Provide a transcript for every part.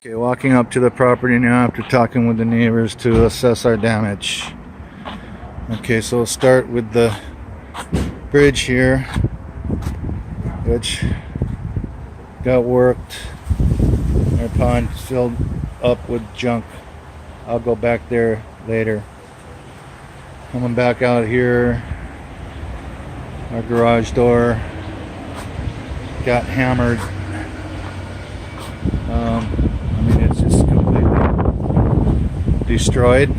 Okay, walking up to the property now after talking with the neighbors to assess our damage. Okay, so we'll start with the bridge here, which got worked. Our pond filled up with junk. I'll go back there later. Coming back out here, our garage door got hammered. It's just completely destroyed.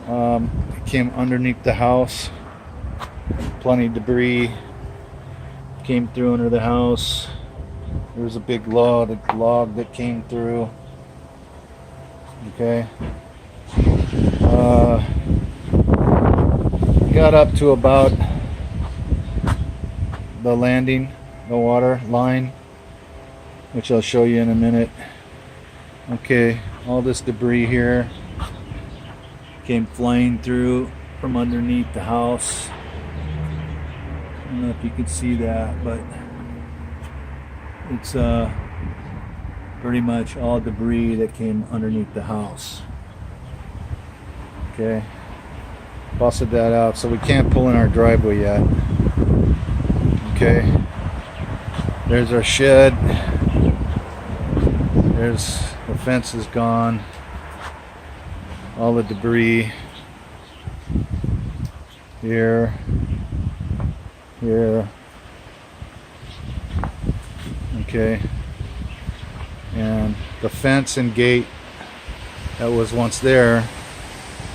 It came underneath the house. Plenty of debris came through under the house. There was a big log that came through. Okay. Got up to about the landing, the water line, which I'll show you in a minute. Okay, all this debris here came flying through from underneath the house. I don't know if you can see that, but it's pretty much all debris that came underneath the house. Okay, busted that out, so we can't pull in our driveway yet. Okay, there's our shed. There's the fence is gone. All the debris here, here. Okay, and the fence and gate that was once there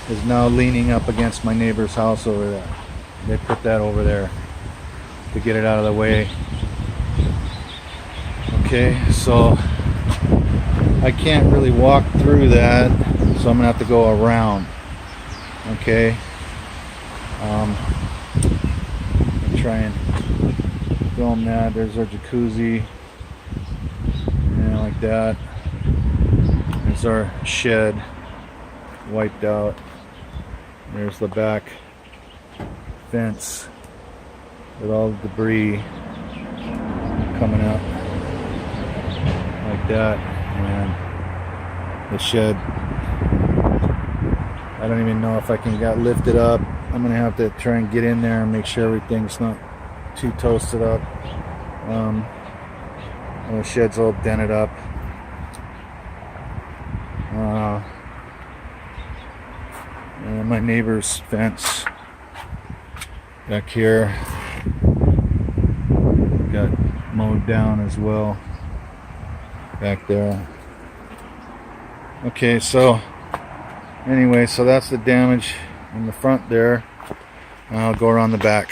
is now leaning up against my neighbor's house over there. They put that over there to get it out of the way. Okay, so I can't really walk through that, so I'm gonna have to go around. Okay, I'll try and film that. There's our jacuzzi, and like that. There's our shed wiped out. There's the back fence with all the debris coming up like that, and the shed, I don't even know if I can get lifted up. I'm gonna have to try and get in there and make sure everything's not too toasted up. The shed's all dented up. And my neighbor's fence back here got mowed down as well back there. Okay, so anyway, so that's the damage in the front there. I'll go around the back.